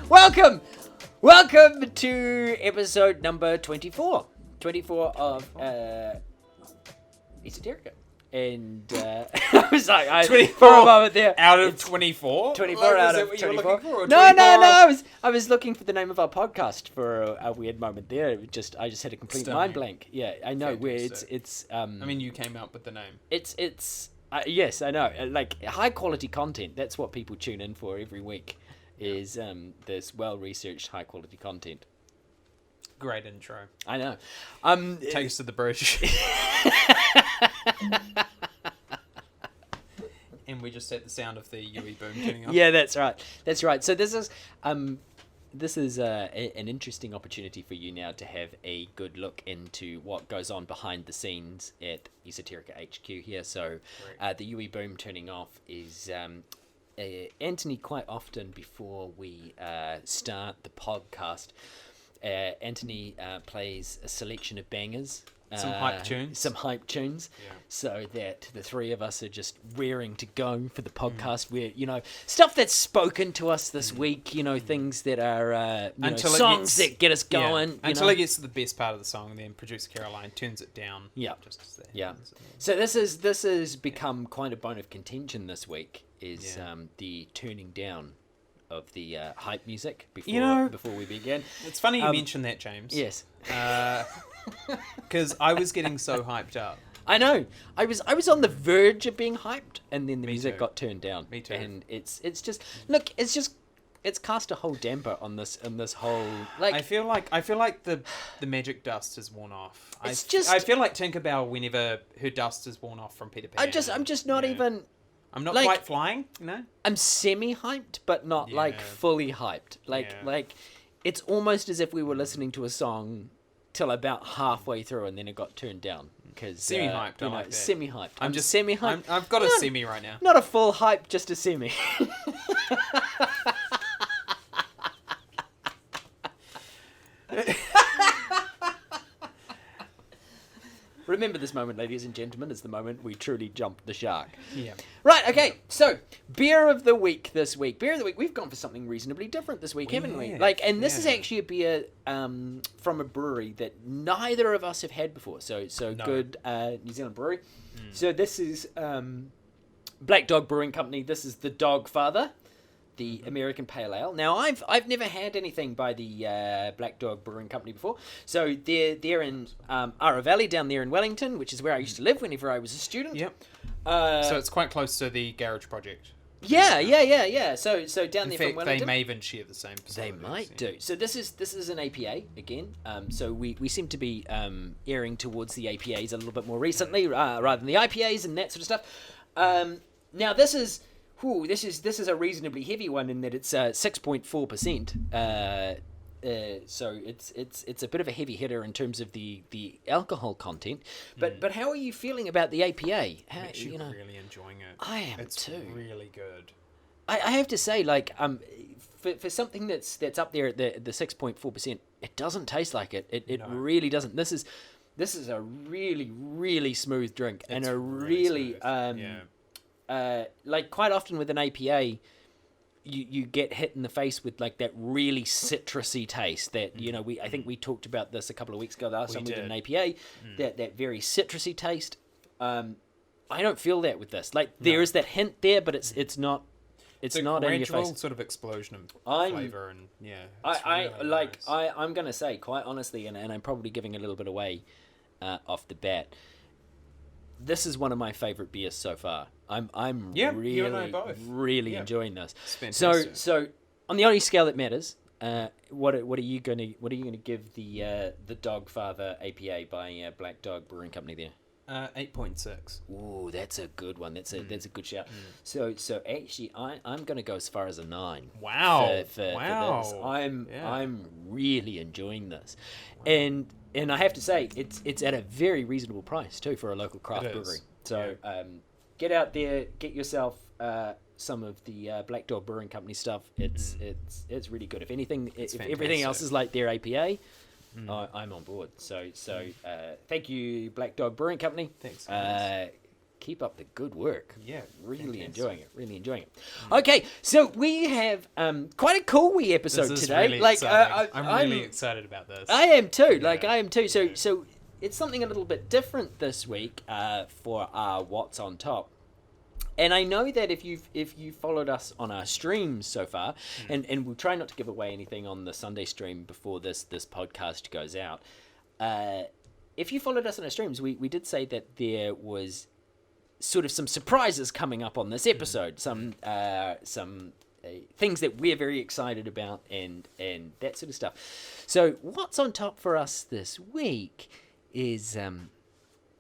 Welcome to episode number 24 of Esoterica. And I was like, 24 for a moment there, out of 24? 24 out of 24. For, no. I was looking for the name of our podcast for a weird moment there. I just had a complete mind blank. Yeah, I know where it's. I mean, you came up with the name. It's. Yes, I know. Like high quality content. That's what people tune in for every week. Is this well researched high quality content. Great intro. I know. Takes to the bridge. And we just set the sound of the UE boom turning off. Yeah, that's right. So this is an interesting opportunity for you now to have a good look into what goes on behind the scenes at Esoterica HQ here. So the UE boom turning off is Anthony. Quite often before we start the podcast, Anthony plays a selection of bangers. Some hype tunes. Yeah. So that the three of us are just raring to go for the podcast where, stuff that's spoken to us this week, things that are songs that get us going. Until it gets to the best part of the song, and then producer Caroline turns it down. Yeah. Just as that happens. So this has become quite a bone of contention this week, is the turning down of the hype music before we begin. It's funny you mentioned that, James. Yes. Because I was getting so hyped up. I know. I was on the verge of being hyped, and then the music got turned down. Me too. And it's cast a whole damper on this whole like. I feel like the magic dust has worn off. I feel like Tinkerbell whenever her dust is worn off from Peter Pan. I'm just not even. I'm not quite flying, I'm semi-hyped, but not fully hyped. Like it's almost as if we were listening to a song till about halfway through, and then it got turned down. Semi-hyped, I like that. Semi-hyped. I'm just semi-hyped. I've got a semi right now. Not a full hype, just a semi. Remember this moment, ladies and gentlemen, is the moment we truly jumped the shark. Yeah. Right, okay, so, beer of the week this week. Beer of the week, we've gone for something reasonably different this week, haven't we? This is actually a beer from a brewery that neither of us have had before. So no. Good New Zealand brewery. So this is Black Dog Brewing Company. This is the Dog Father, the American Pale Ale. Now, I've never had anything by the Black Dog Brewing Company before. So they're in Ara Valley down there in Wellington, which is where I used to live whenever I was a student. Yep. So it's quite close to the Garage Project. Yeah. So down there from Wellington, they may even share the same facility. They might do. So this is an APA again. So we seem to be erring towards the APAs a little bit more recently, rather than the IPAs and that sort of stuff. Now this is a reasonably heavy one in that it's 6.4%. So it's a bit of a heavy hitter in terms of the alcohol content. But how are you feeling about the APA? I'm actually really enjoying it. I am it's too. It's really good. I have to say, like, for something that's up there at the 6.4%, it doesn't taste like it. It really doesn't. This is a really, really smooth drink, and a really like quite often with an APA, you get hit in the face with like that really citrusy taste that I think we talked about this a couple of weeks ago. The last time we did an APA, that very citrusy taste. I don't feel that with this. Like there is that hint there, but it's not. It's not in your face. Sort of explosion of flavor and I'm gonna say quite honestly, and I'm probably giving a little bit away off the bat. This is one of my favorite beers so far. I'm really enjoying this. So on the only scale that matters, what are you gonna give the Dog Father APA by Black Dog Brewing Company there? 8.6. Ooh, that's a good one. That's a good shout. So actually, I'm going to go as far as a 9. Wow! For this. I'm really enjoying this, and I have to say it's at a very reasonable price too for a local craft brewery. So get out there, get yourself some of the Black Dog Brewing Company stuff. It's really good. If anything, if everything else is like their APA. I'm on board. So thank you, Black Dog Brewing Company. Thanks. Keep up the good work. Yeah, really enjoying it. Okay, so we have quite a cool wee episode this is today. Really like I'm really excited about this. I am too. Yeah. I am too. So it's something a little bit different this week for our What's on Top. And I know that if you followed us on our streams so far, and we'll try not to give away anything on the Sunday stream before this podcast goes out. If you followed us on our streams, we did say that there was sort of some surprises coming up on this episode, some things that we're very excited about, and that sort of stuff. So what's on top for us this week is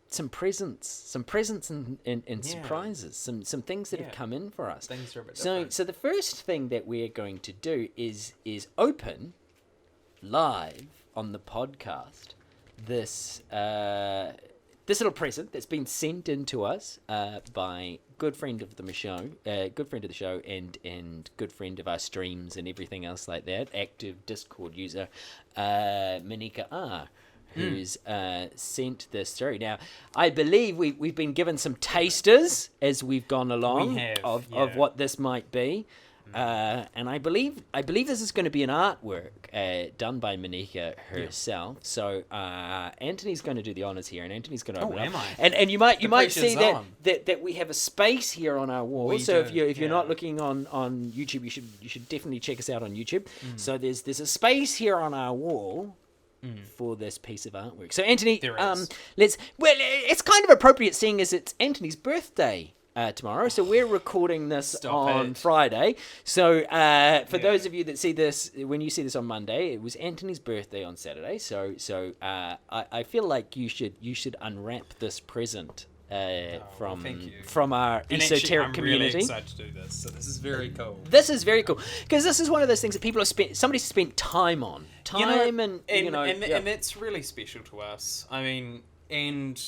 some presents and surprises, some things that have come in for us. Things are a bit different. So the first thing that we're going to do is open live on the podcast this little present that's been sent in to us by good friend of the show, and good friend of our streams and everything else like that, active Discord user, Moniquea, who's sent this through. Now, I believe we've been given some tasters as we've gone along of what this might be. And I believe this is going to be an artwork done by Moniquea herself. Yeah. So Anthony's going to do the honors here, and Anthony's going to open it up. Am I? And you might see that we have a space here on our wall. If you're not looking on YouTube, you should definitely check us out on YouTube. So there's a space here on our wall for this piece of artwork. So Anthony, it's kind of appropriate seeing as it's Anthony's birthday tomorrow, so we're recording this on Friday. So for those of you that see this, when you see this on Monday, it was Anthony's birthday on Saturday. So I feel like you should unwrap this present from our esoteric community. I'm really excited to do this. So this is very cool. This is very cool because this is one of those things that people have somebody's spent time on, and that's really special to us. I mean, and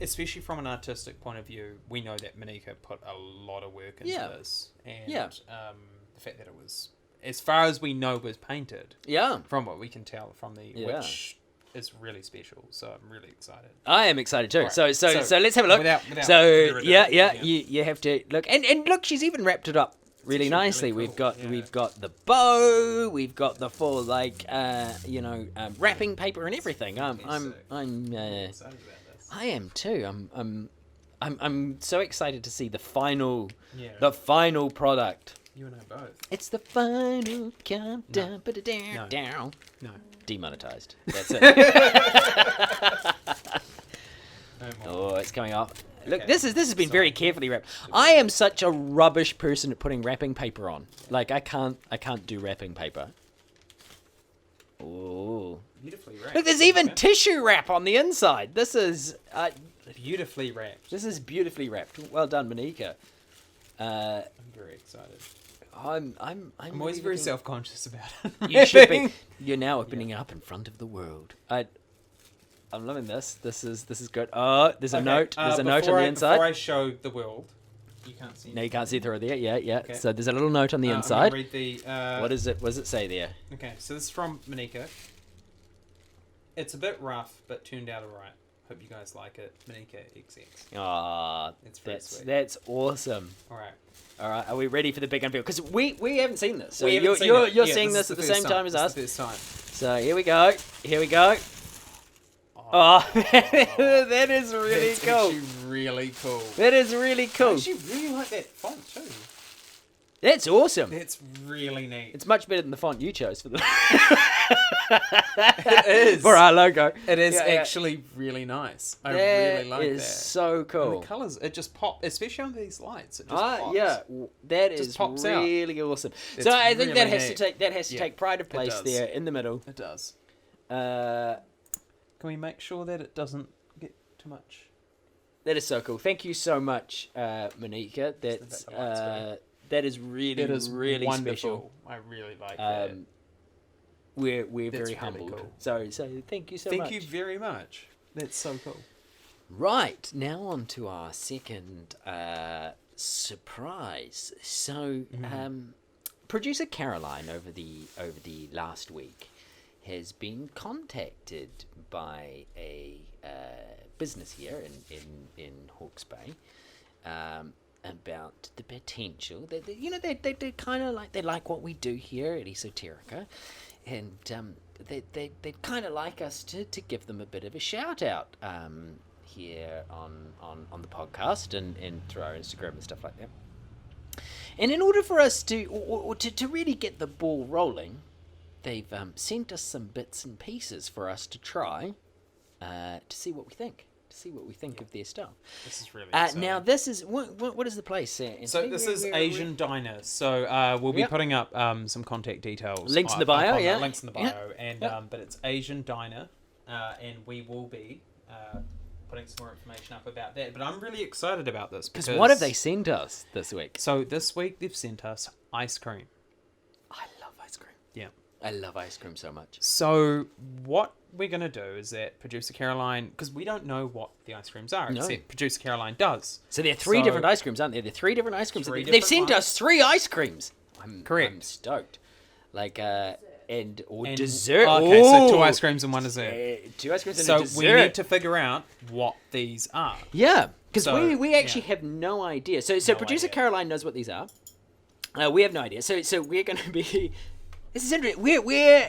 especially from an artistic point of view, we know that Moniquea put a lot of work into this, and the fact that it was, as far as we know, was painted. Yeah, from what we can tell from which is really special. So I'm really excited. I am excited too. Right. So let's have a look. Without you have to look, and look, she's even wrapped it up really nicely. Really cool. We've got the bow, we've got the full wrapping paper and everything. I'm excited about this. I am too. I'm so excited to see the final product. You and I both. It's the final countdown. No. Demonetized. That's it. No more. It's coming off. Look, this has been very carefully wrapped. I am such a rubbish person at putting wrapping paper on. Like I can't do wrapping paper. Oh. Beautifully wrapped. Look, there's even tissue wrap on the inside. This is beautifully wrapped. This is beautifully wrapped. Well done, Moniquea. I'm very excited. I'm always very self-conscious about it. You should be. You're now opening up in front of the world. I'm loving this. This is good. Oh, there's a note. There's a note on the inside. Before I show the world, you can't see. No, you can't see through there. Yeah. Okay. So there's a little note on the inside. Read the. What is it? What does it say there? Okay, so this is from Moniquea. It's a bit rough, but turned out alright. Hope you guys like it. Moniquea XX. Ah, that's awesome. All right. Are we ready for the big unveil? Because we haven't seen this. So you're seeing this at the same time as us. This time. So here we go. Oh, that is really cool. Actually really cool. That is really cool. I actually really like that font too. That's awesome. That's really neat. It's much better than the font you chose for the. It is for our logo. It is actually really nice. I really like that. It is so cool. And the colours, it just pop, especially on these lights. It just pops. Yeah, that is really awesome. So I think that has to take pride of place there in the middle. It does. Can we make sure that it doesn't get too much? That is so cool. Thank you so much, Moniquea. That is really wonderful. Special. I really like that. We're very humbled. Cool. So thank you so much. Thank you very much. That's so cool. Right, now on to our second surprise. So producer Caroline over the last week has been contacted by a business here in Hawke's Bay about the potential. They kind of like, they like what we do here at Esoterica, and they'd kind of like us to give them a bit of a shout out here on the podcast and through our Instagram and stuff like that. And in order for us to really get the ball rolling, they've sent us some bits and pieces for us to try to see what we think. Of their stuff. This is really exciting. Now this is what is the place? So this is Asian Diner. So we'll be putting up some contact details. Links in the bio, yeah. Links in the bio, and but it's Asian Diner, and we will be putting some more information up about that. But I'm really excited about this because what have they sent us this week? So this week they've sent us ice cream. I love ice cream. Yeah. I love ice cream so much. So what we're going to do is that producer Caroline, because we don't know what the ice creams are, except producer Caroline does. So there are three different ice creams, aren't there? There are three different ice creams. They've sent us 3 ice creams. Correct. I'm stoked. Like, and dessert. Okay, so 2 ice creams and 1 dessert. 2 ice creams and a dessert. So we need to figure out what these are. Yeah, because we actually have no idea. So producer Caroline knows what these are. We have no idea. So we're going to be... This is interesting. We're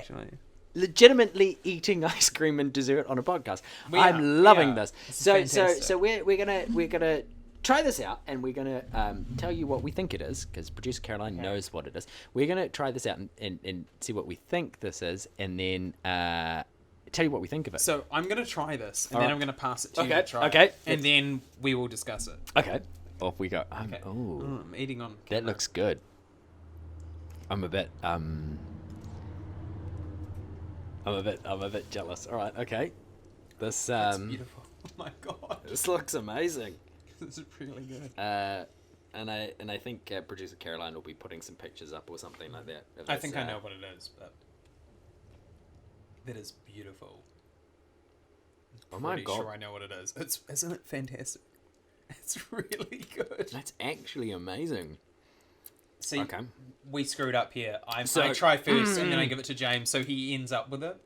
legitimately eating ice cream and dessert on a podcast. I'm loving this. So we're gonna try this out, and we're gonna tell you what we think it is, because producer Caroline knows what it is. We're gonna try this out and see what we think this is, and then tell you what we think of it. So I'm gonna try this, and then I'm gonna pass it to you to try. Okay. And then we will discuss it. Okay. Off we go. Okay. I'm eating on camera. That looks good. I'm a bit jealous. All right, okay. This That's beautiful. Oh my god. This looks amazing. This is really good. And I think producer Caroline will be putting some pictures up or something like that. I think I know what it is, but that is beautiful. Oh my god. Sure I know what it is. Isn't it fantastic? It's really good. That's actually amazing. See, we screwed up here. I try first, and then I give it to James, so he ends up with it.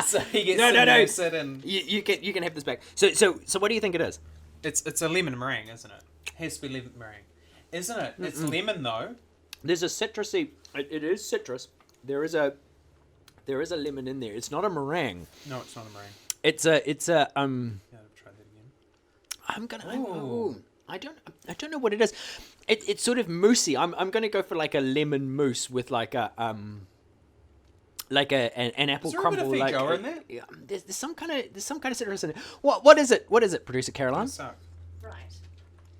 So he gets to sit and you can have this back. So what do you think it is? It's a lemon meringue, isn't it? It has to be lemon meringue, isn't it? It's lemon though. There's a citrusy. It is citrus. There is a lemon in there. It's not a meringue. No, it's not a meringue. It's a Yeah, try that again. I'm gonna. I don't know what it is. It's sort of moussey. I'm gonna go for like a lemon mousse with like a an apple crumble. Is there a bit of like in there? Yeah, there's some kind of citrus in it. What is it? What is it, producer Caroline? Right.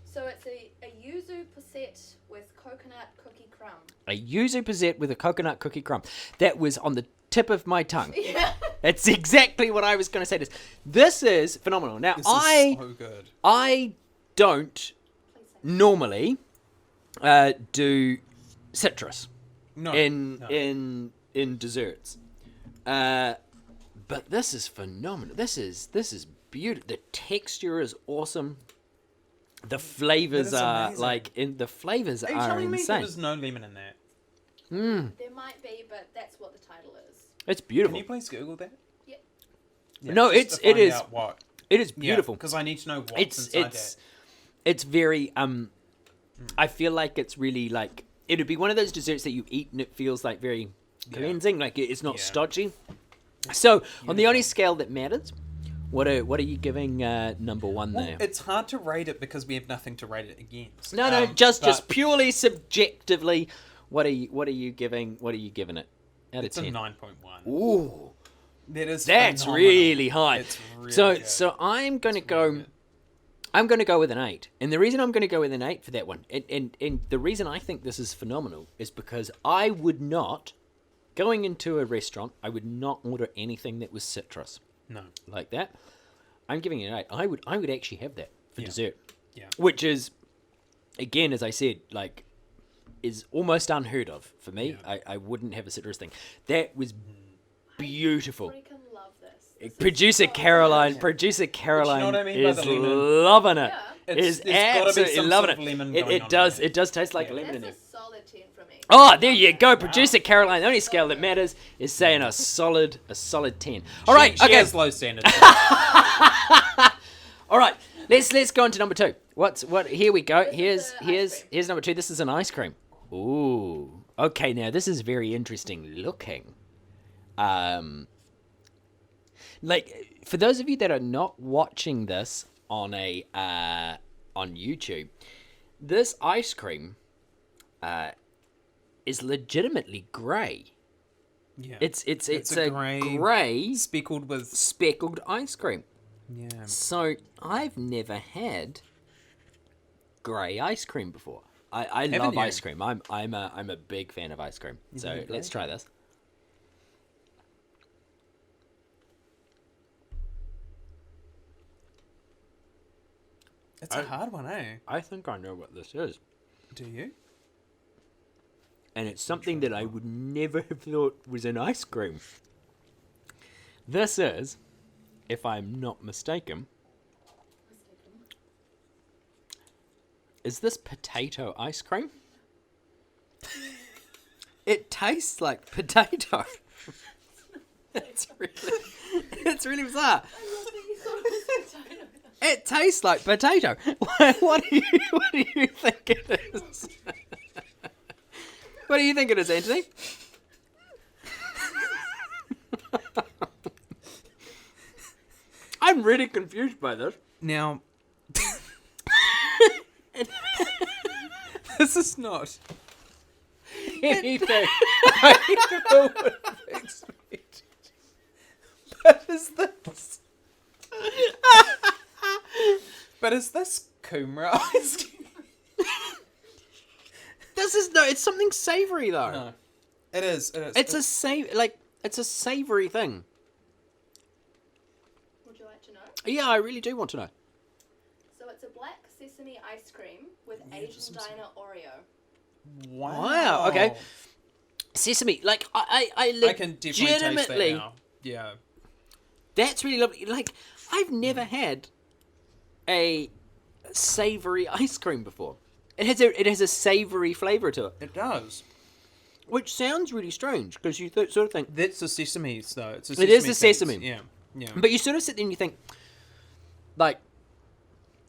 So it's a yuzu posset with coconut cookie crumb. A yuzu posset with a coconut cookie crumb. That was on the tip of my tongue. Yeah. That's exactly what I was going to say. This is phenomenal. Now This is so good. I don't normally do citrus in desserts, but this is phenomenal. This is beautiful. The texture is awesome. The flavors are amazing. Are you telling me insane. there's no lemon in that? There might be, but that's what the title is. It's beautiful. Can you please Google that? Yeah. No, it is beautiful because I need to know what's inside that. It's very I feel like it's really like it would be one of those desserts that you eat and it feels like very cleansing, like it's not stodgy. So on the only scale that matters, what are you giving number 1 there? It's hard to rate it because we have nothing to rate it against. No, just purely subjectively, what are you giving it out of 10? It's a 9.1. Ooh, that's phenomenal. Really high. It's really good. So I'm going to go. I'm going to go with an 8. And the reason I'm going to go with an 8 for that one, and the reason I think this is phenomenal is because I would not, going into a restaurant, I would not order anything that was citrus. No. Like that. I'm giving it an 8. I would actually have that for dessert. Yeah. Which is, again, as I said, like, is almost unheard of for me. Yeah. I wouldn't have a citrus thing. That was beautiful. I freaking love this. Producer Caroline is loving it. Yeah. Is absolutely loving it. It does taste like a lemon in there. That's a solid 10 for me. Oh, there you go. Producer Caroline, the only scale that matters, is saying a solid 10. All right, she okay. has low standards. All right, let's go on to number 2. Here we go. Here's number 2. This is an ice cream. Ooh. Okay, now this is very interesting looking. Like, for those of you that are not watching this on YouTube, this ice cream is legitimately grey. Yeah. It's a grey speckled ice cream. Yeah. So I've never had grey ice cream before. I love ice cream. I'm a big fan of ice cream. So let's try this. It's a hard one, eh? I think I know what this is. Do you? And it's something that I would never have thought was an ice cream. This is, if I'm not mistaken, is this potato ice cream? It tastes like potato. It's really bizarre. I love that you thought it was potato. It tastes like potato. What do you think it is? What do you think it is, Anthony? I'm really confused by this. Now, this is not anything I would have expected. But is this? But is this kumara ice cream? It's something savory though. No, it is. It's a savory thing. Would you like to know? Yeah, I really do want to know. So it's a black sesame ice cream with Asian Diner Oreo. Wow. Okay. Sesame, like I can definitely taste that now. Yeah. That's really lovely. Like, I've never had a savory ice cream before. It has a savory flavour to it. It does. Which sounds really strange, because you sort of think... That's the sesame, though. It is the sesame. Yeah. But you sort of sit there and you think, like,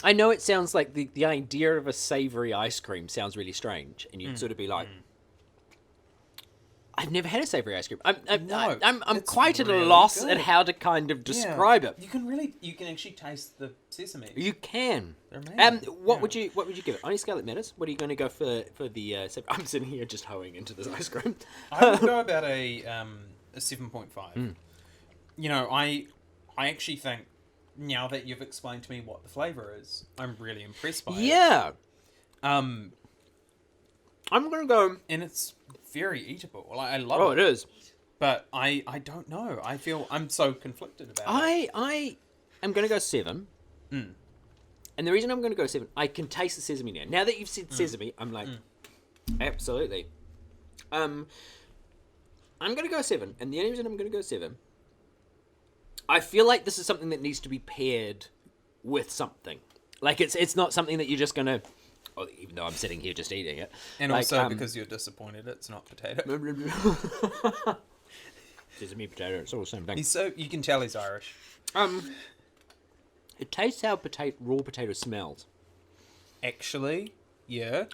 I know it sounds like the idea of a savoury ice cream sounds really strange, and you'd sort of be like, I've never had a savoury ice cream. I'm quite at a loss at how to kind of describe it. You can actually taste the sesame. You can. They're amazing. What would you give it? On a scale that matters, what are you going to go for the? I'm sitting here just hoeing into this ice cream. I would go about a 7.5. You know, I actually think now that you've explained to me what the flavour is, I'm really impressed by it. Yeah. I'm gonna go, and it's very eatable. Like, I love it. Oh, it is. But I don't know. I feel I'm so conflicted about it. I am gonna go 7. And the reason I'm gonna go 7, I can taste the sesame now. Now that you've said sesame, I'm like, absolutely. I'm gonna go 7, and the only reason I'm gonna go 7, I feel like this is something that needs to be paired with something. Like, it's not something that you're just gonna... Oh, even though I'm sitting here just eating it. And like, also because you're disappointed it's not potato. Sesame, potato, it's all the same thing. You can tell he's Irish. It tastes how raw potato smells. Actually, yeah.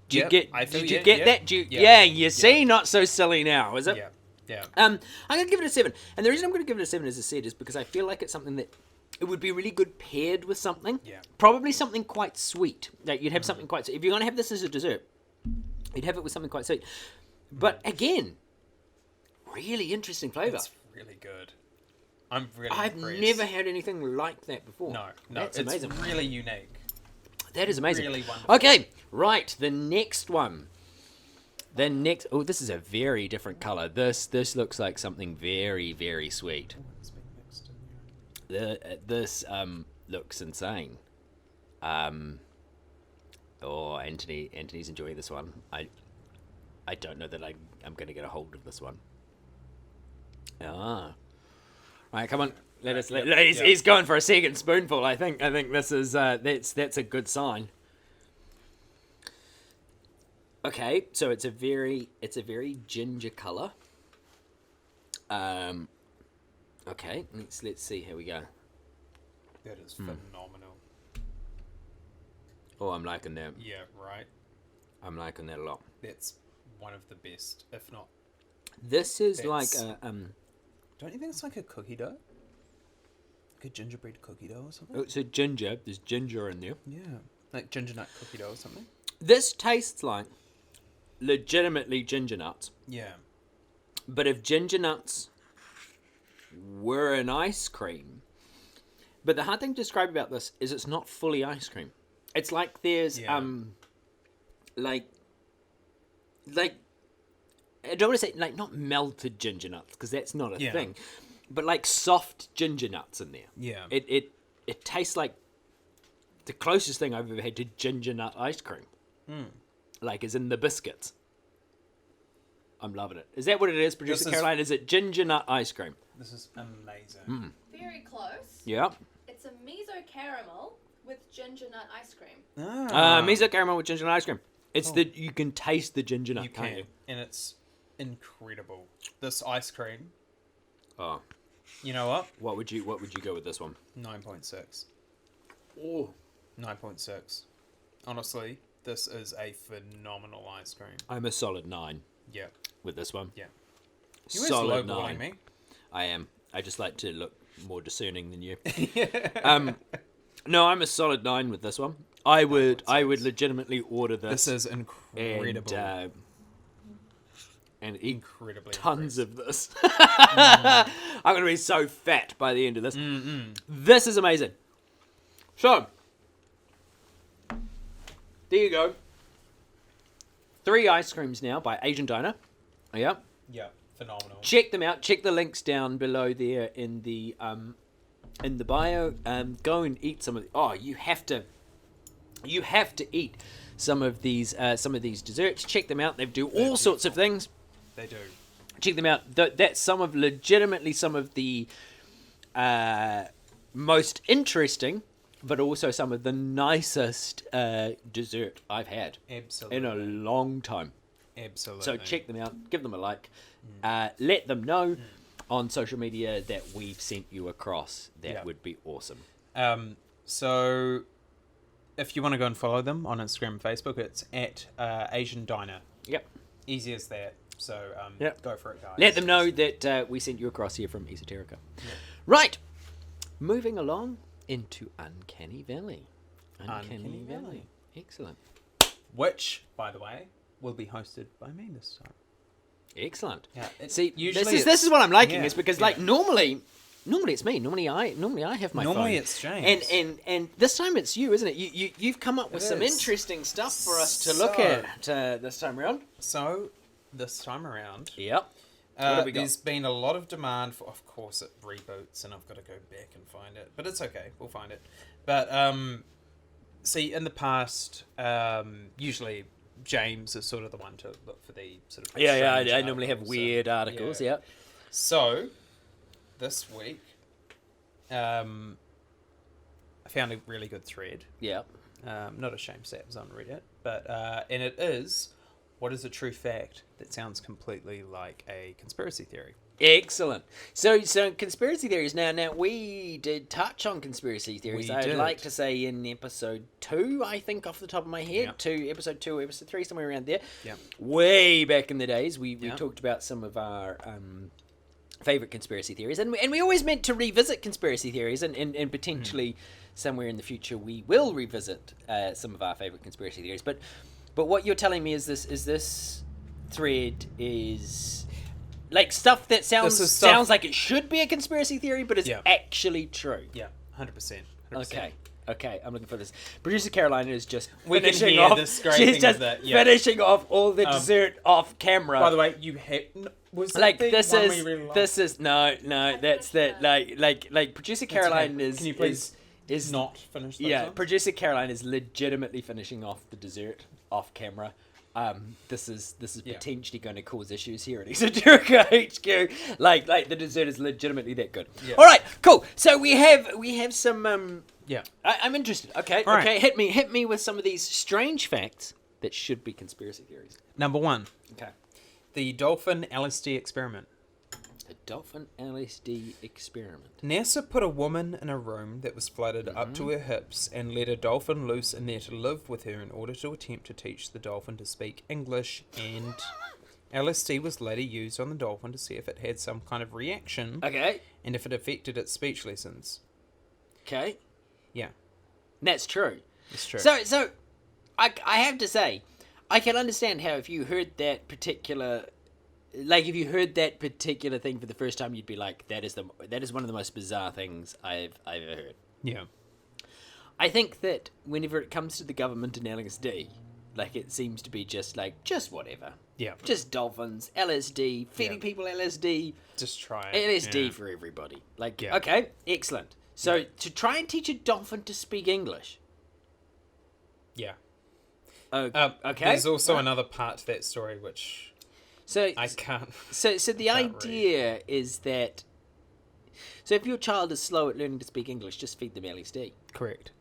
Did you get that? You see? Not so silly now, is it? Yeah. I'm going to give it a 7. And the reason I'm going to give it a 7, as I said, is because I feel like it's something that it would be really good paired with something. Yeah. Probably something quite sweet. Like, you'd have something quite sweet. If you're going to have this as a dessert, you'd have it with something quite sweet. But again, really interesting flavour. It's really good. I'm really I've impressed. never had anything like that before. No, That's it's amazing. really unique. That is amazing. Really wonderful. Okay, right, the next one. Oh, this is a very different colour. This looks like something very, very sweet. It's been mixed in here. This looks insane. Anthony's enjoying this one. I don't know that I'm going to get a hold of this one. Right, come on. He's going for a second spoonful. I think this is that's a good sign. Okay, so it's a very ginger color. Okay, let's see how we go. That is phenomenal. Oh, I'm liking that. Yeah, right. I'm liking that a lot. That's one of the best, if not. This is like a Don't you think it's like a cookie dough? Like a gingerbread cookie dough or something? Oh, it's a ginger. There's ginger in there. Yeah, like ginger nut cookie dough or something. This tastes like legitimately ginger nuts. Yeah. But if ginger nuts were an ice cream, but the hard thing to describe about this is it's not fully ice cream. It's like there's like I don't want to say like not melted ginger nuts because that's not a thing, but like soft ginger nuts in there. Yeah. It tastes like the closest thing I've ever had to ginger nut ice cream. Like is in the biscuits. I'm loving it. Is that what it is, Producer Caroline? Is it ginger nut ice cream? This is amazing. Very close. Yeah. It's a miso caramel with ginger nut ice cream. Miso caramel with ginger nut ice cream. It's that you can taste the ginger nut. You can, and it's incredible. This ice cream. Oh. You know what? What would you go with this one? 9.6. Oh. 9.6. Honestly, this is a phenomenal ice cream. I'm a solid 9. Yeah. With this one. Yeah. You're solid 9. Me. I am. I just like to look more discerning than you. No, I'm a solid 9 with this one. I would legitimately order this. This is incredible. And eat incredibly tons of this. I'm going to be so fat by the end of this. This is amazing. So, there you go. 3 ice creams now by Asian Diner. Yeah. Yeah, phenomenal. Check them out. Check the links down below there in the bio. Go and eat some of the, you have to eat some of these desserts. Check them out. They do all sorts of things. They do. Check them out. That's legitimately some of the most interesting, but also some of the nicest dessert I've had. Absolutely. In a long time. Absolutely. So check them out. Give them a like. Let them know on social media that we've sent you across. That would be awesome. So if you want to go and follow them on Instagram and Facebook, it's at Asian Diner. Yep. Easy as that. So go for it, guys. Let them know that we sent you across here from Esoterica. Yep. Right. Moving along into Uncanny Valley. Uncanny Valley. Excellent. Which, by the way, will be hosted by me this time. Excellent. Yeah. See, this is what I'm liking. Is because like normally it's me. Normally I have my phone. Normally it's James. And this time it's you, isn't it? You've come up with some interesting stuff for us to look at this time around. So this time around, yep. What have we got? There's been a lot of demand for, of course, it reboots, and I've got to go back and find it, but it's okay. We'll find it. But see, in the past, usually James is sort of the one to look for the sort of I normally have weird articles. Yeah. So this week, I found a really good thread. Yeah. Not a shame Sab's on Reddit, but and it is, what is a true fact that sounds completely like a conspiracy theory? Excellent. So conspiracy theories. Now we did touch on conspiracy theories. I'd like to say in episode 2, I think off the top of my head, episode 2 or episode 3, somewhere around there. Yeah. Way back in the days, we talked about some of our favorite conspiracy theories, and we always meant to revisit conspiracy theories, and potentially somewhere in the future we will revisit some of our favorite conspiracy theories. But what you're telling me is this thread is like stuff that sounds like it should be a conspiracy theory, but it's actually true. Yeah, 100%. Okay, I'm looking for this. Producer Caroline is just finishing off. She's just finishing off all the dessert off camera. By the way, you had like this is no. That's that like producer Caroline is. Can you please is not finish? Those ones? Producer Caroline is legitimately finishing off the dessert off camera. This is potentially going to cause issues here at Esoterica HQ. Like the dessert is legitimately that good. Yeah. All right, cool. So we have some. I'm interested. Okay, All okay. Hit me with some of these strange facts that should be conspiracy theories. Number 1. Okay. The dolphin LSD experiment. The dolphin LSD experiment. NASA put a woman in a room that was flooded up to her hips and let a dolphin loose in there to live with her in order to attempt to teach the dolphin to speak English, and LSD was later used on the dolphin to see if it had some kind of reaction. Okay. And if it affected its speech lessons. Okay. Yeah. That's true. It's true. So I have to say, I can understand how if you heard that particular... Like, if you heard that particular thing for the first time, you'd be like, that is one of the most bizarre things I've ever heard. Yeah. I think that whenever it comes to the government and LSD, like, it seems to be just whatever. Yeah. Just dolphins, LSD, feeding people LSD. Just try it. LSD for everybody. Like, okay, excellent. So, to try and teach a dolphin to speak English. Yeah. Okay. There's also another part to that story which... So I can't. So the idea is that. So if your child is slow at learning to speak English, just feed them LSD. Correct.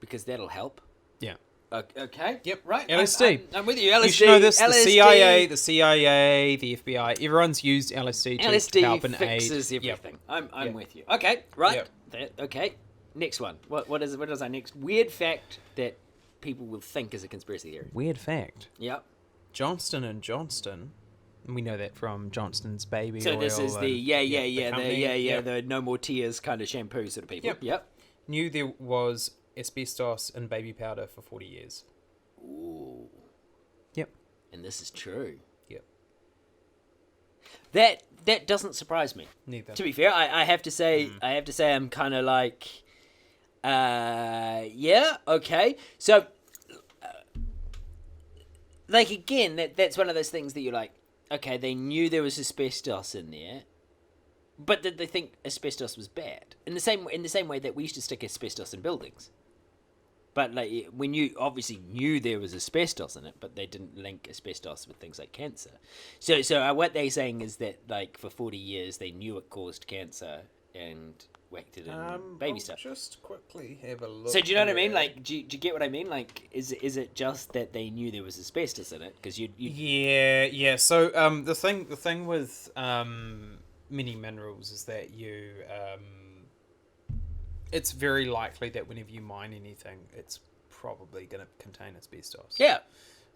Because that'll help. Yeah. Okay. Yep. Right. LSD. I'm with you. LSD. You should know this. LSD, The CIA, the FBI. Everyone's used LSD to help and aid. fixes everything. Yep. I'm with you. Okay. Right. Yep. Okay. Next one. What is our next weird fact that people will think is a conspiracy theory? Weird fact. Yep. Johnston & Johnston. We know that from Johnston's baby oil. So this is the the no more tears kind of shampoo sort of people. Yep. Knew there was asbestos in baby powder for 40 years. Ooh. Yep. And this is true. Yep. That doesn't surprise me. Neither. To be fair, I have to say I'm kind of like, yeah, okay. So, like again, that's one of those things that you're like, okay, they knew there was asbestos in there, but did they think asbestos was bad? In the same way that we used to stick asbestos in buildings. But like when you obviously knew there was asbestos in it, but they didn't link asbestos with things like cancer. So what they're saying is that like for 40 years they knew it caused cancer and whacked it in baby stuff. Just quickly have a look. So do you know what I mean? Like, do you get what I mean? Like, is it just that they knew there was asbestos in it? Because you. Yeah. So the thing with many minerals is that you it's very likely that whenever you mine anything, it's probably going to contain asbestos. Yeah.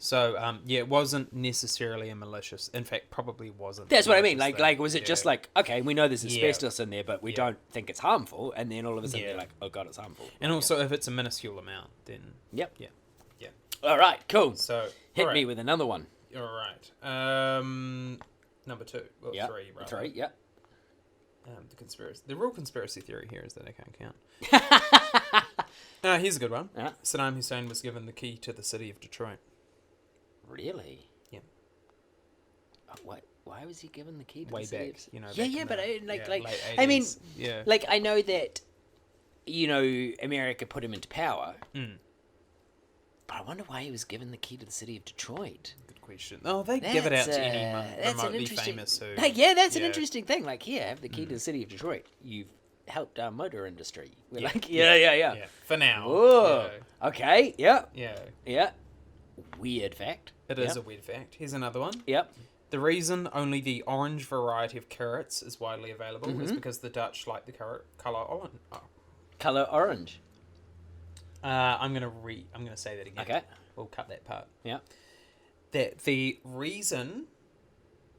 So it wasn't necessarily a malicious. In fact, probably wasn't. That's what I mean. Like, was it just like, okay, we know there's asbestos in there, but we don't think it's harmful, and then all of a sudden they're like, oh god, it's harmful. And also, if it's a minuscule amount, then yep. Yeah. All right, cool. So hit me with another one. All right. Number 2. Well, 3, rather. 3. Yeah. The real conspiracy theory here is that I can't count. Here's a good one. Yeah. Saddam Hussein was given the key to the city of Detroit. Really? Yeah. Why was he given the key to way the city? back? You know. Yeah, but late 80s, I mean, yeah. like I know that, America put him into power. Mm. But I wonder why he was given the key to the city of Detroit. Good question. Oh, they give it out to any remotely famous who. That's an interesting thing. Like, here, have the key to the city of Detroit. You've helped our motor industry. We're like, yeah. For now. Oh, okay. Yeah. Yeah. Weird fact. It is a weird fact. Here's another one. Yep. The reason only the orange variety of carrots is widely available is because the Dutch like the colour orange. Oh. Colour orange. I'm gonna say that again. Okay. We'll cut that part. Yeah. That the reason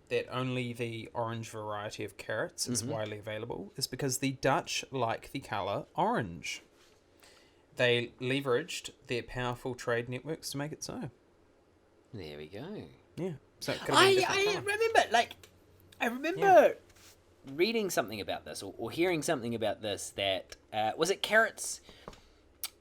that only the orange variety of carrots is widely available is because the Dutch like the colour orange. They leveraged their powerful trade networks to make it so. There we go. Yeah. So it I remember reading something about this or hearing something about this that was it carrots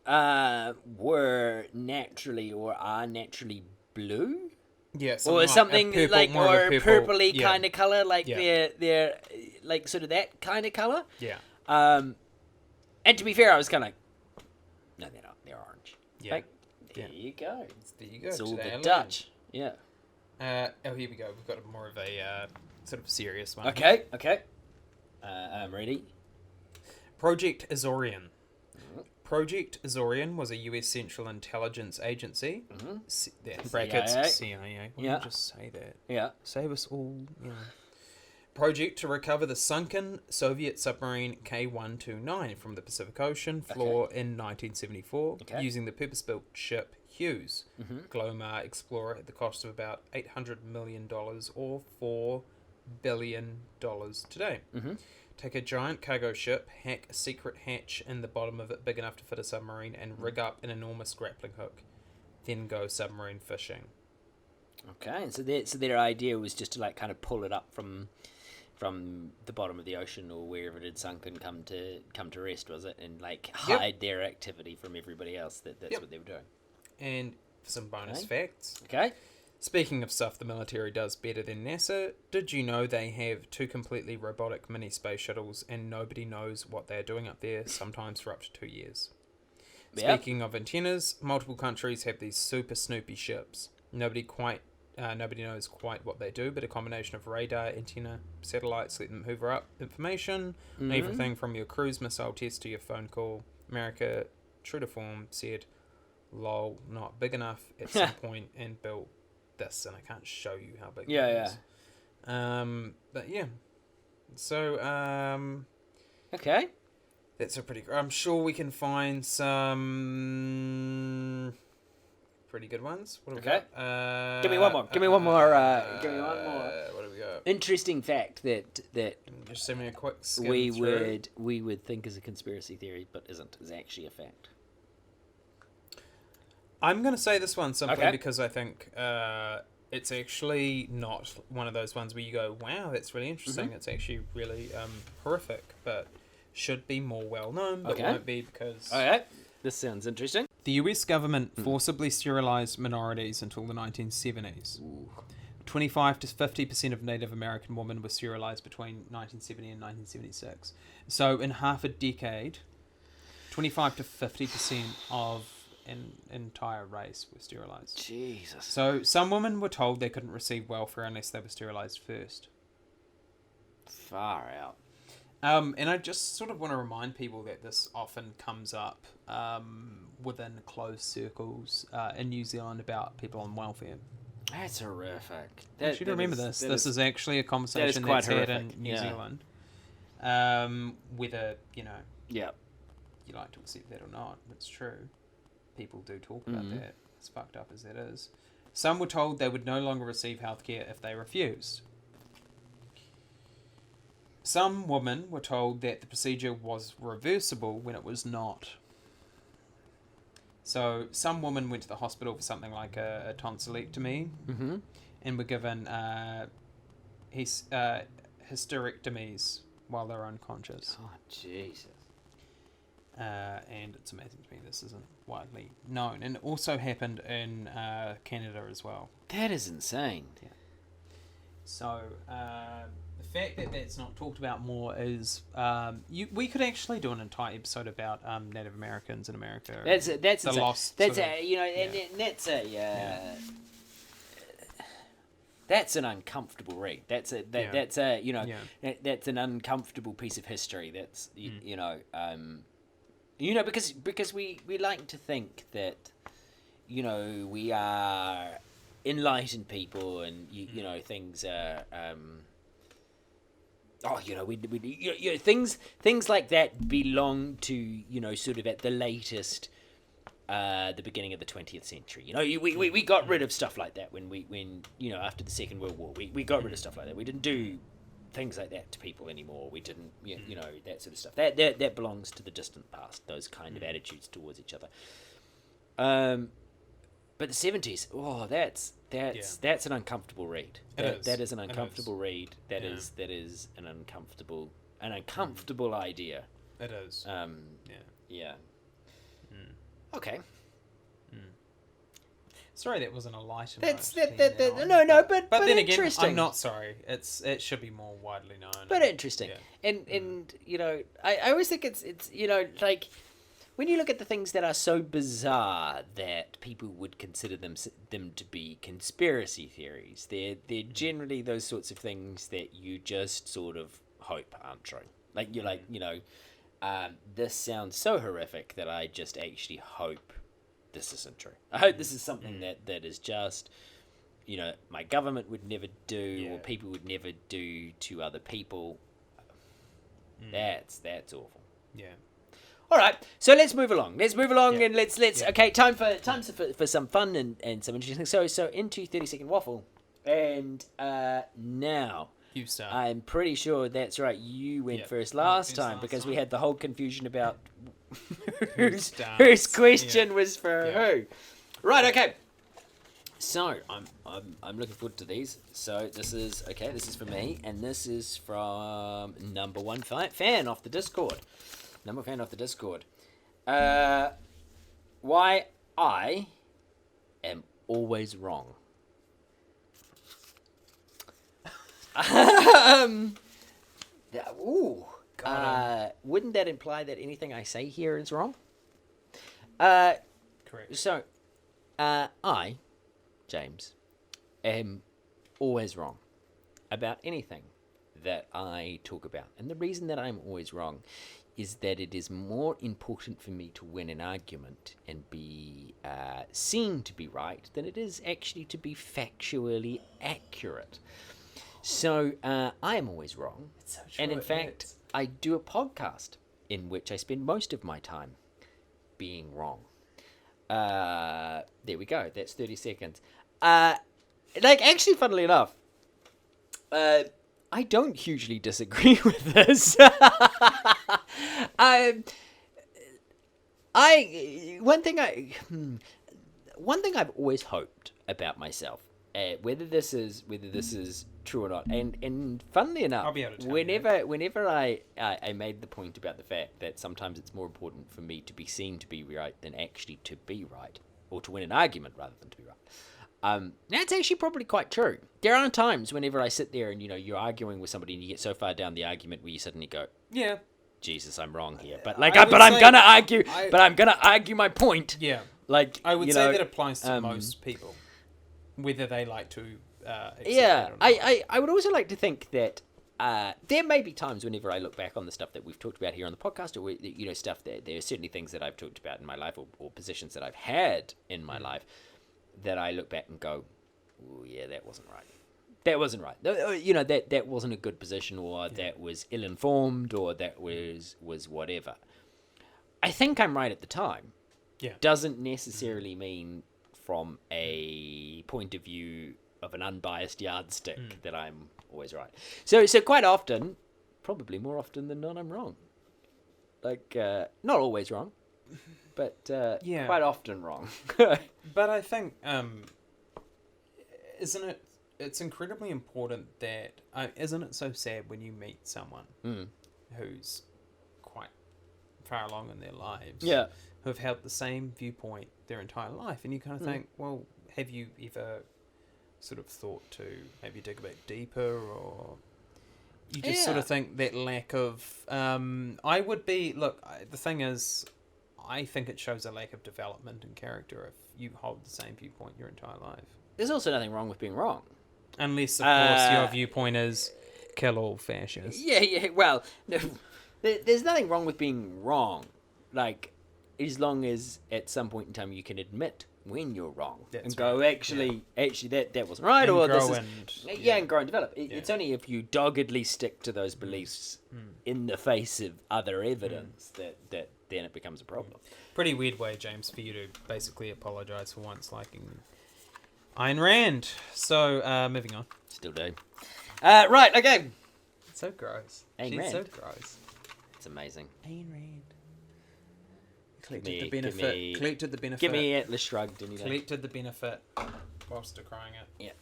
were naturally or are naturally blue? Yeah, or something purple, like or purpley kind of color, like they're like sort of that kind of color. Yeah. And to be fair, I was kind of like, no, they're not. They're orange. Yeah. Like, there you go. There you go. It's all the Dutch. Yeah. Here we go. We've got more of a sort of serious one. Okay. I'm ready. Project Azorian. Project Azorian was a US Central Intelligence Agency. Mm-hmm. Brackets CIA. Why don't you just say that? Yeah. Save us all. You know. Project to recover the sunken Soviet submarine K-129 from the Pacific Ocean floor in 1974 using the purpose-built ship Hughes, Glomar Explorer, at the cost of about $800 million or $4 billion today. Take a giant cargo ship, hack a secret hatch in the bottom of it big enough to fit a submarine, and rig up an enormous grappling hook. Then go submarine fishing. Okay, and so their idea was just to like kind of pull it up from the bottom of the ocean or wherever it had sunk and come to rest, was it? And like hide their activity from everybody else. That's what they were doing. And for some bonus facts. Okay. Speaking of stuff the military does better than NASA, did you know they have 2 completely robotic mini space shuttles and nobody knows what they're doing up there, sometimes for up to 2 years? Speaking of antennas, multiple countries have these super snoopy ships. Nobody knows quite what they do, but a combination of radar, antenna, satellites let them hoover up information, everything from your cruise missile test to your phone call. America, true to form, said, lol, not big enough at some point and built this, and I can't show you how big it is. But yeah. So, okay. That's a pretty... I'm sure we can find some pretty good ones. What have we got? Give me one more. Give me one more. What do we got? Interesting fact that Just send me a quick skim we through. would think is a conspiracy theory, but isn't. Is actually a fact. I'm going to say this one simply because I think it's actually not one of those ones where you go, wow, that's really interesting. It's actually really horrific, but should be more well known, but won't be because... Okay, this sounds interesting. The US government forcibly sterilized minorities until the 1970s. 25 to 50% of Native American women were sterilized between 1970 and 1976. So in half a decade, 25 to 50% of an entire race were sterilized. Jesus. So some women were told they couldn't receive welfare unless they were sterilized first. Far out. And I just sort of want to remind people that this often comes up within closed circles in New Zealand about people on welfare. That's horrific. You should remember this. This is actually a conversation that's had in New Zealand. Whether, you like to accept that or not, it's true. People do talk about that, as fucked up as that is. Some were told they would no longer receive healthcare if they refused. Some women were told that the procedure was reversible when it was not. So some women went to the hospital for something like a tonsillectomy and were given hysterectomies while they were unconscious. Oh, Jesus. And it's amazing to me this isn't widely known. And it also happened in Canada as well. That is insane. Yeah. So the fact that that's not talked about more is we could actually do an entire episode about Native Americans in America. That's an uncomfortable read. That's an uncomfortable piece of history. That's because we like to think that we are enlightened people and things are things like that belong to sort of at the latest the beginning of the 20th century. We got rid of stuff like that when after the Second World War. We got rid of stuff like that. We didn't do things like that to people anymore. We didn't that sort of stuff. That belongs to the distant past, those kind of attitudes towards each other. But the 70s, that's an uncomfortable read. That is an uncomfortable read. That is an uncomfortable idea. It is. Yeah. Okay. Sorry, that wasn't a light. No, but then again, interesting. I'm not sorry. It should be more widely known. But interesting, and I always think it's like when you look at the things that are so bizarre that people would consider them to be conspiracy theories, they're generally those sorts of things that you just sort of hope aren't true. Like this sounds so horrific that I just actually hope this isn't true. I hope this is something that is just, my government would never do, or people would never do to other people. That's awful. Yeah. All right, so let's move along. And let's. Okay, time for some fun and some interesting things. So into 30-second waffle, and now. You start. I'm pretty sure that's right. You went first last time because we had the whole confusion about whose question was for who. Right. Okay. So I'm looking forward to these. So this is for me, and this is from number one fan off the Discord. Why I am always wrong. Wouldn't that imply that anything I say here is wrong? Correct. So, I, James, am always wrong about anything that I talk about. And the reason that I'm always wrong is that it is more important for me to win an argument and be seen to be right than it is actually to be factually accurate. So I am always wrong, so and in fact, I do a podcast in which I spend most of my time being wrong. There we go. That's 30 seconds. Actually, funnily enough, I don't hugely disagree with this. One thing I've always hoped about myself, whether this is true or not, and funnily enough, I'll be able to tell whenever I made the point about the fact that sometimes it's more important for me to be seen to be right than actually to be right, or to win an argument rather than to be right. That's actually probably quite true. There are times whenever I sit there and you're arguing with somebody and you get so far down the argument where you suddenly go, yeah, Jesus, I'm wrong here. But I'm gonna argue my point. Yeah, I would say that applies to most people, whether they like to. I would also like to think that there may be times whenever I look back on the stuff that we've talked about here on the podcast, or stuff that there are certainly things that I've talked about in my life, or positions that I've had in my life, that I look back and go, oh, yeah, that wasn't right. That wasn't right. That wasn't a good position, or that was ill-informed, or that was whatever. I think I'm right at the time. Yeah. Doesn't necessarily mean from a point of view of an unbiased yardstick that I'm always right. So quite often, probably more often than not, I'm wrong. Not always wrong, but quite often wrong. But I think, isn't it? It's incredibly important that isn't it so sad when you meet someone who's quite far along in their lives, who have held the same viewpoint their entire life, and you kind of think, well, have you ever sort of thought to maybe dig a bit deeper, or you just sort of think that lack of the thing is, I think it shows a lack of development and character if you hold the same viewpoint your entire life. There's also nothing wrong with being wrong, unless of course your viewpoint is kill all fascists. Well, no, there's nothing wrong with being wrong, as long as at some point in time you can admit when you're wrong. That's and go, right. actually that wasn't right, and or this is and grow and develop. It's only if you doggedly stick to those beliefs in the face of other evidence that then it becomes a problem. Pretty weird way, James, for you to basically apologise for once liking Ayn Rand. So moving on. Still do. Right, okay. It's so gross. Ayn She's Rand. so gross. It's amazing. Ayn Rand. Collected the benefit. Give me Atlas Shrugged. Collected the benefit whilst decrying it. Yeah.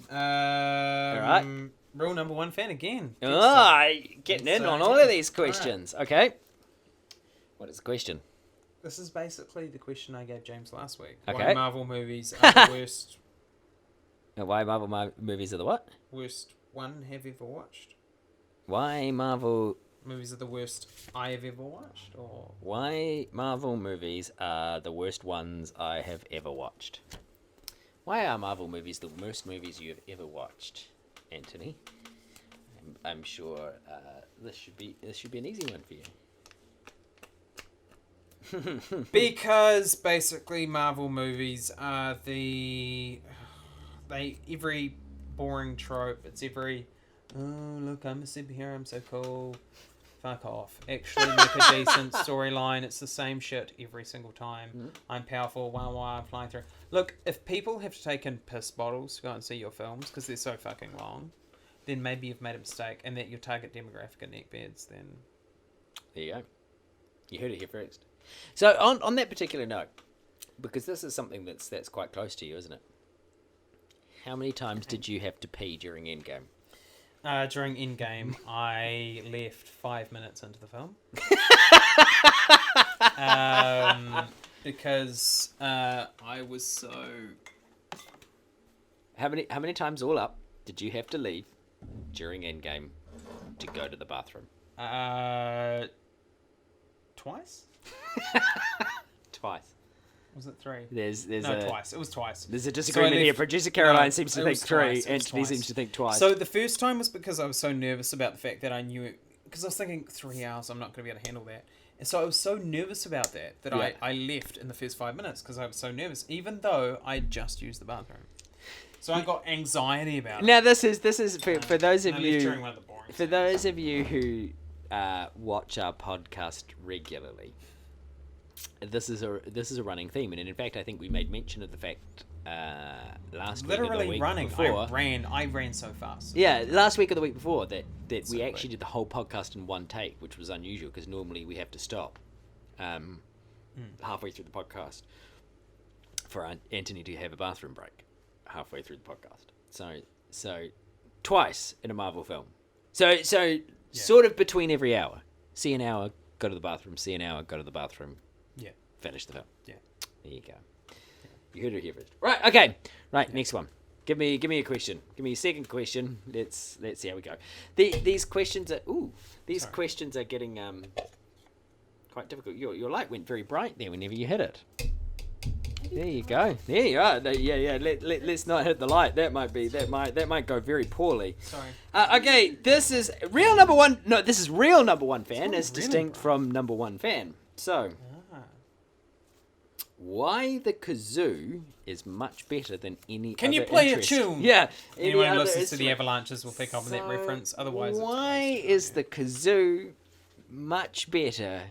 All right. Rule number one fan again. Getting in on all of these questions. Right. Okay. What is the question? This is basically the question I gave James last week. Okay. Why Marvel movies are the worst? Why Marvel movies are the what? Worst one have you ever watched? Why Marvel movies are the worst I have ever watched, or why Marvel movies are the worst ones I have ever watched? Why are Marvel movies the worst movies you have ever watched, Anthony? I'm sure this should be an easy one for you. Because basically Marvel movies are every boring trope. It's every, oh look, I'm a superhero, I'm so cool. Fuck off. Actually make a decent storyline. It's the same shit every single time. I'm powerful, I'm flying through. Look, if people have to take in piss bottles to go and see your films because they're so fucking long, then maybe you've made a mistake and that your target demographic are neckbeards, then... There you go. You heard it here first. So on that particular note, because this is something that's quite close to you, isn't it? How many times did you have to pee during Endgame? During Endgame, I left 5 minutes into the film. Because I was so... How many times all up did you have to leave during Endgame to go to the bathroom? Twice? Twice. Was it 3? Twice. It was twice. There's a disagreement here. Producer Caroline seems to think 3. Anthony seems to think twice. So the first time was because I was so nervous about the fact that I knew it. Because I was thinking 3 hours, I'm not going to be able to handle that. And so I was so nervous about that I left in the first 5 minutes because I was so nervous, even though I just used the bathroom. So I got anxiety about it. Now this is for those of you who watch our podcast regularly. This is a running theme, and in fact, I think we made mention of the fact last week or the week before. I ran so fast. Yeah, last week or the week before that we actually did the whole podcast in one take, which was unusual because normally we have to stop halfway through the podcast for Anthony to have a bathroom break halfway through the podcast. So twice in a Marvel film. So sort of between every hour. See an hour, go to the bathroom. See an hour, go to the bathroom. Yeah. Finish the film. Yeah. There you go. You heard it here first. Right. Okay. Right. Next one. Give me a question. Give me a second question. Let's see how we go. These questions are getting quite difficult. Your light went very bright there whenever you hit it. There you go. There you are. Yeah. Let's not hit the light. That might go very poorly. Sorry. Okay. This is real number one. No, this is real number one fan, as distinct from number one fan. So, why the kazoo is much better than any Can other you play interest. a tune? Yeah. Anyone who listens to the Avalanches will pick up on that reference. Otherwise, why is the kazoo much better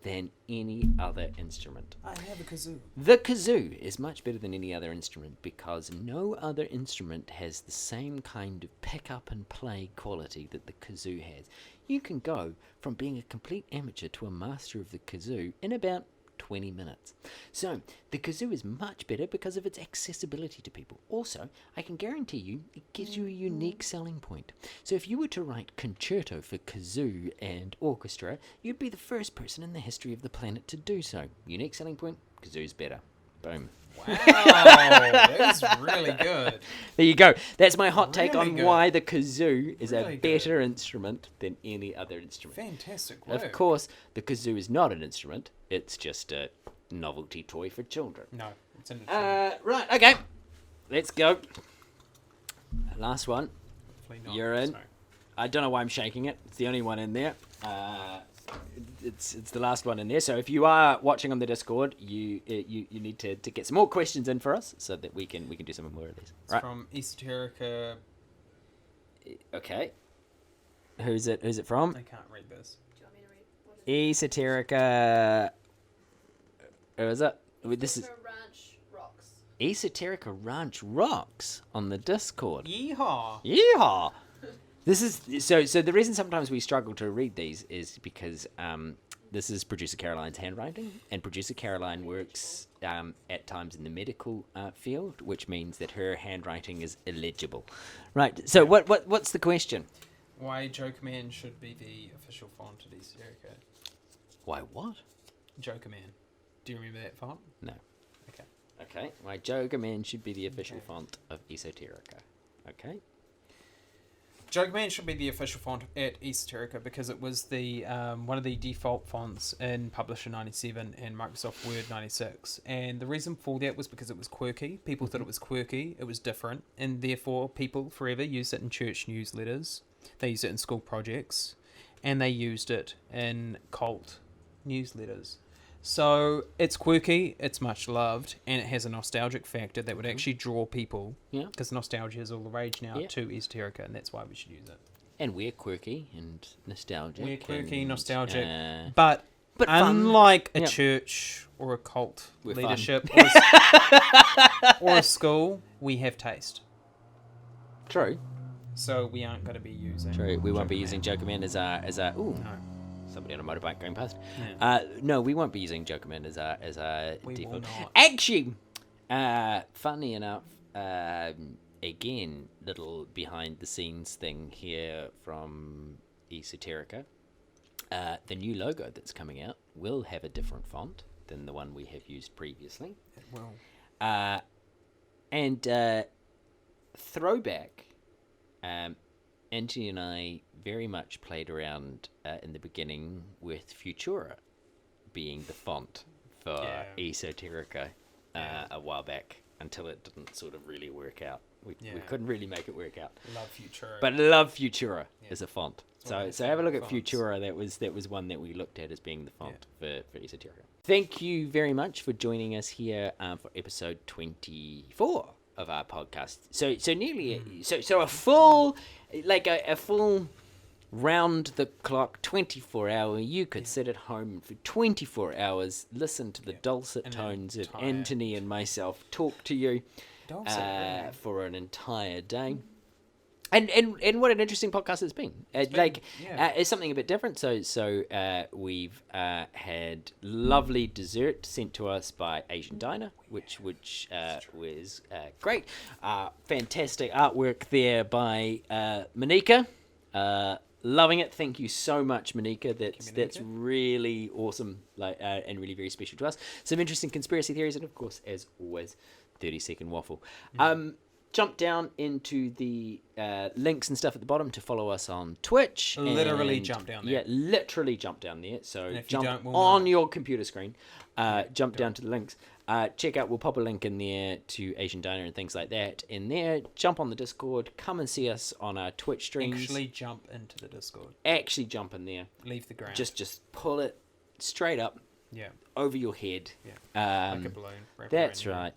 than any other instrument? I have a kazoo. The kazoo is much better than any other instrument because no other instrument has the same kind of pick up and play quality that the kazoo has. You can go from being a complete amateur to a master of the kazoo in about 20 minutes. So, the kazoo is much better because of its accessibility to people. Also, I can guarantee you, it gives you a unique selling point. So if you were to write concerto for kazoo and orchestra, you'd be the first person in the history of the planet to do so. Unique selling point, kazoo's better. Boom. Wow, that's really good. There you go. That's my hot take on why the kazoo is a better instrument than any other instrument. Fantastic work. Of course, the kazoo is not an instrument. It's just a novelty toy for children. No, it's an instrument. Right, okay. Let's go. Last one. Hopefully not. You're in. Sorry. I don't know why I'm shaking it. It's the only one in there. It's the last one in there. So if you are watching on the Discord, you need to get some more questions in for us so that we can do some more of these. It's right. From Esoterica. Okay. Who's it from? I can't read this. Do you want me to read? Esoterica. Who is it? This is Ranch Rocks. Esoterica Ranch Rocks on the Discord. Yeehaw! Yeehaw! This is so the reason sometimes we struggle to read these is because this is producer Caroline's handwriting, and producer Caroline works at times in the medical field, which means that her handwriting is illegible. Right. So what's the question? Why Jokerman should be the official font at Esoterica? Why what? Jokerman. Do you remember that font? No. Okay. Why Jokerman should be the official font of Esoterica. Okay. Jokerman should be the official font at Esoterica because it was the one of the default fonts in Publisher 97 and Microsoft Word 96. And the reason for that was because it was quirky. People thought it was quirky, it was different, and therefore people forever used it in church newsletters. They used it in school projects, and they used it in cult newsletters. So it's quirky, it's much loved, and it has a nostalgic factor that would actually draw people, because nostalgia is all the rage now, to Esoterica, and that's why we should use it. And we're quirky and nostalgic. We're quirky, nostalgic, but unlike a church or a cult leadership or a school, we have taste. True. So we aren't going to be using. True. We won't be using Jokerman as our. Ooh. No. Somebody on a motorbike going past. Yeah. No, we won't be using Jokerman as our we default. Will not. Actually, funny enough, again, little behind the scenes thing here from Esoterica. The new logo that's coming out will have a different font than the one we have used previously. It will. And throwback. Anthony and I very much played around in the beginning with Futura being the font for Esoterica a while back, until it didn't sort of really work out. We couldn't really make it work out. Love Futura. But love Futura as a font. So have a look at Futura. That was one that we looked at as being the font for Esoterica. Thank you very much for joining us here for episode 24 of our podcast. So nearly so a full a full round the clock 24 hour. You could sit at home for 24 hours, listen to the dulcet tones of Anthony and myself talk to you for an entire day. And what an interesting podcast it's been. It's something a bit different. So we've had lovely dessert sent to us by Asian Diner, which was great. Fantastic artwork there by Moniquea. Loving it. Thank you so much, Moniquea. That's really awesome. And really very special to us. Some interesting conspiracy theories, and of course, as always, 30-second waffle. Jump down into the links and stuff at the bottom to follow us on Twitch. Literally jump down there. Yeah, literally jump down there. So jump on your computer screen. Jump down to the links. Check out, we'll pop a link in there to Asian Diner and things like that in there. Jump on the Discord. Come and see us on our Twitch streams. Actually jump into the Discord. Actually jump in there. Leave the ground. Just pull it straight up. Yeah. Over your head. Yeah. Like a balloon. That's right.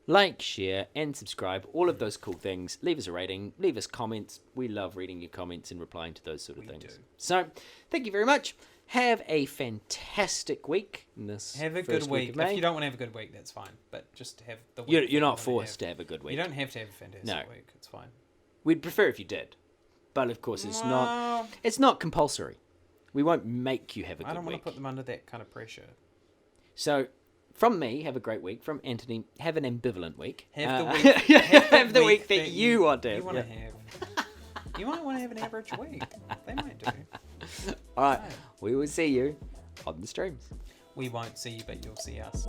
Like, share, and subscribe. All of those cool things. Leave us a rating. Leave us comments. We love reading your comments and replying to those sort of things. So, thank you very much. Have a fantastic week. Have a good week. If you don't want to have a good week, that's fine. But just have the week. You're not forced to have a good week. You don't have to have a fantastic week. It's fine. We'd prefer if you did. But, of course, it's not compulsory. We won't make you have a good week. I don't want to put them under that kind of pressure. So... From me, have a great week. From Anthony, have an ambivalent week. Have the week. Have the week that you want to have. You want to have. You might want to have an average week. They might do. All right. We will see you on the streams. We won't see you, but you'll see us.